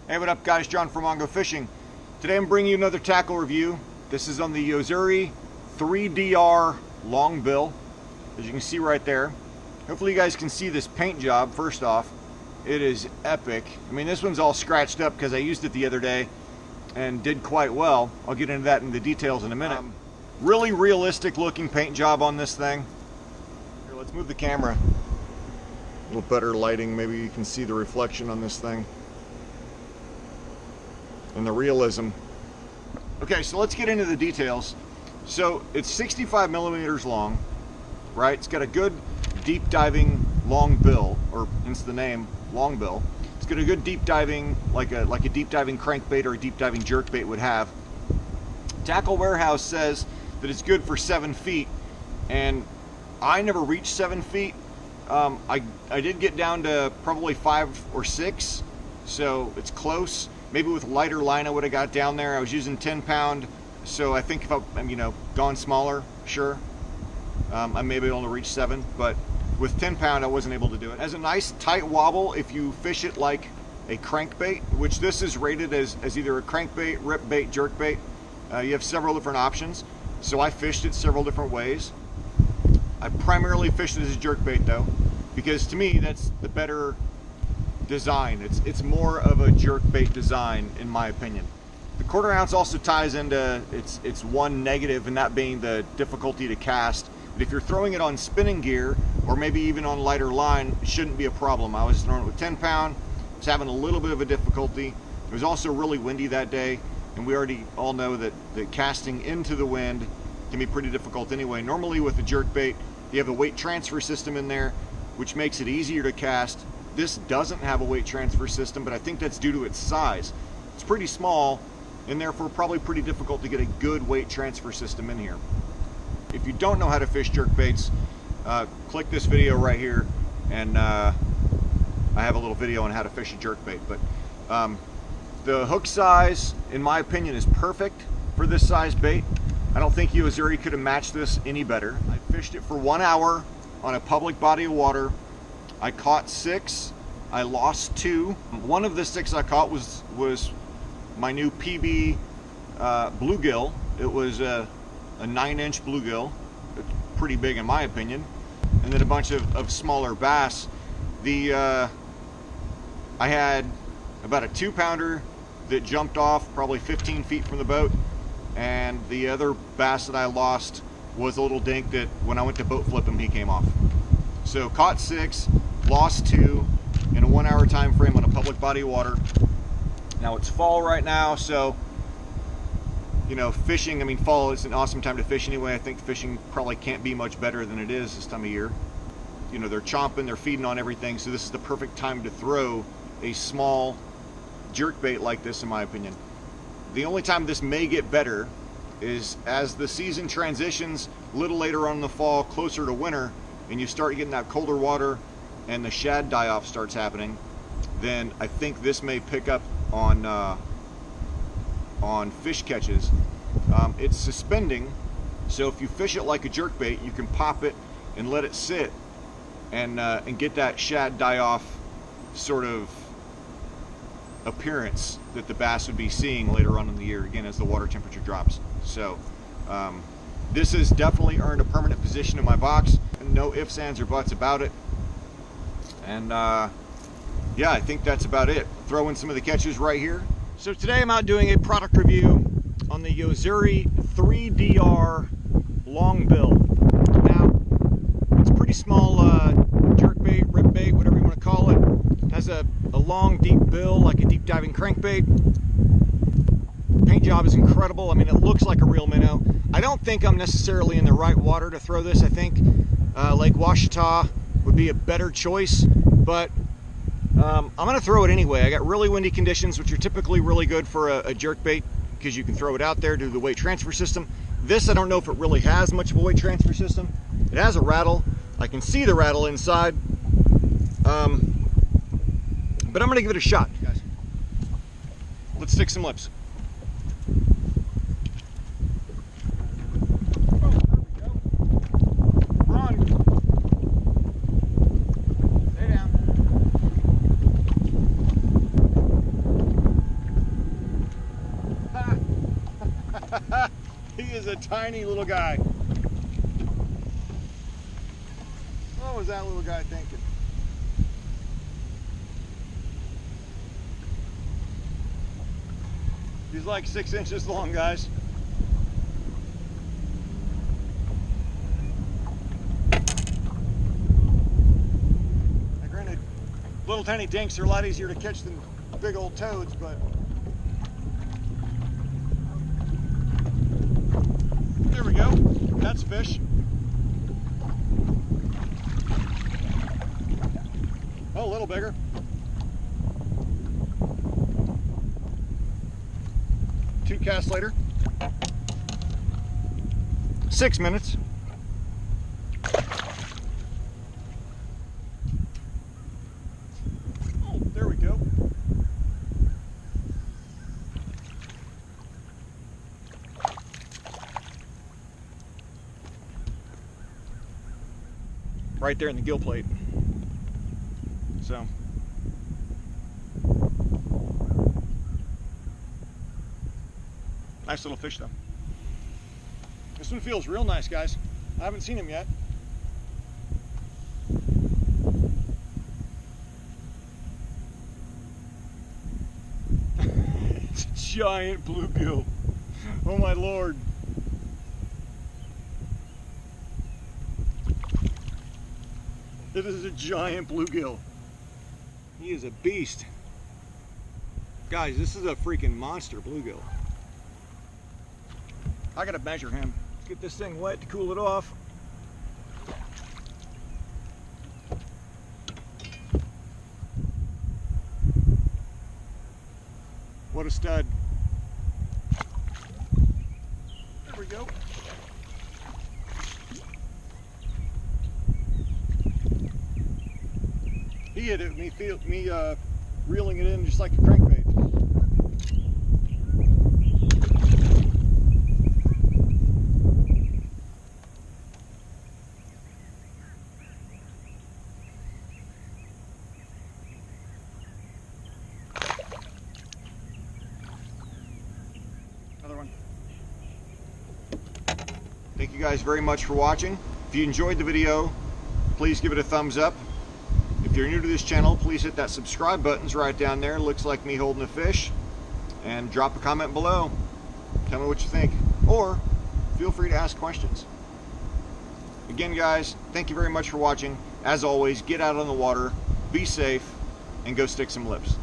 Hey, what up guys, John from Mongo Fishing. Today I'm bringing you another tackle review. This is on the Yo-Zuri 3DR Longbill, as you can see right there. Hopefully you guys can see this paint job. First off, it is epic. I mean, this one's all scratched up because I used it the other day and did quite well. I'll get into that in the details in a minute. Really realistic looking paint job on this thing. Here, let's move the camera. A little better lighting, maybe you can see the reflection on this thing and the realism. Okay, so let's get into the details. So it's 65 millimeters long, right? It's got a good deep diving long bill, or hence the name Longbill. It's got a good deep diving, like a deep diving crankbait or a deep diving jerkbait would have. Tackle Warehouse says that it's good for 7 feet, and I never reached 7 feet. I did get down to probably 5 or 6, so it's close. Maybe with lighter line I would have got down there. I was using 10 pound, so I think if I'm gone smaller, sure, I may be able to reach 7, but with 10 pound I wasn't able to do it. It has a nice tight wobble if you fish it like a crankbait, which this is rated as either a crankbait, rip bait, jerkbait. You have several different options, so I fished it several different ways. I primarily fished it as a jerkbait though, because to me that's the better design. It's more of a jerkbait design in my opinion. The 1/4 ounce also ties into its one negative, and that being the difficulty to cast. But if you're throwing it on spinning gear or maybe even on lighter line, it shouldn't be a problem. I was throwing it with 10 pound, was having a little bit of a difficulty. It was also really windy that day, and we already all know that casting into the wind can be pretty difficult anyway. Normally with a jerkbait, you have a weight transfer system in there, which makes it easier to cast. This doesn't have a weight transfer system, but I think that's due to its size. It's pretty small, and therefore probably pretty difficult to get a good weight transfer system in here. If you don't know how to fish jerkbaits, click this video right here, and I have a little video on how to fish a jerkbait. But the hook size, in my opinion, is perfect for this size bait. I don't think Yo-Zuri could have matched this any better. I fished it for 1 hour on a public body of water. I caught 6, I lost 2. One of the 6 I caught was my new PB bluegill. It was a 9-inch bluegill. It's pretty big in my opinion. And then a bunch of smaller bass. I had about a 2-pounder that jumped off probably 15 feet from the boat. And the other bass that I lost was a little dink that when I went to boat flip him, he came off. So caught 6, lost 2 in a 1 hour time frame on a public body of water. Now it's fall right now, so fishing, I mean, fall is an awesome time to fish anyway. I think fishing probably can't be much better than it is this time of year. They're chomping, they're feeding on everything, so this is the perfect time to throw a small jerkbait like this, in my opinion. The only time this may get better is as the season transitions a little later on in the fall, closer to winter, and you start getting that colder water and the shad die-off starts happening, then I think this may pick up on fish catches. It's suspending, so if you fish it like a jerkbait, you can pop it and let it sit and get that shad die-off sort of appearance that the bass would be seeing later on in the year, again, as the water temperature drops. So this has definitely earned a permanent position in my box. No ifs, ands, or buts about it. And yeah, I think that's about it. Throw in some of the catches right here. So today I'm out doing a product review on the Yo-Zuri 3DR Longbill. Now, it's a pretty small jerkbait, rip bait, whatever you want to call it. It has a long, deep bill, like a deep diving crankbait. Paint job is incredible. I mean, it looks like a real minnow. I don't think I'm necessarily in the right water to throw this. I think Lake Ouachita would be a better choice, but I'm going to throw it anyway. I got really windy conditions, which are typically really good for a jerkbait because you can throw it out there due to the weight transfer system. This, I don't know if it really has much of a weight transfer system. It has a rattle. I can see the rattle inside, but I'm going to give it a shot, guys. Let's stick some lips. He is a tiny little guy. What was that little guy thinking? He's like 6 inches long, guys. Now, granted, little tiny dinks are a lot easier to catch than big old toads, but there we go. That's fish. Oh, a little bigger. Two casts later. 6 minutes. Oh, there we go. Right there in the gill plate. So nice little fish though. This one feels real nice, guys. I haven't seen him yet. It's a giant bluegill. Oh my Lord. It is a giant bluegill. He is a beast. Guys, this is a freaking monster bluegill. I gotta measure him. Get this thing wet to cool it off. What a stud. There we go. He hit it, me reeling it in just like a crankbait. Another one. Thank you guys very much for watching. If you enjoyed the video, please give it a thumbs up. If you're new to this channel, please hit that subscribe button's right down there. It looks like me holding a fish. And drop a comment below. Tell me what you think. Or feel free to ask questions. Again, guys, thank you very much for watching. As always, get out on the water, be safe, and go stick some lips.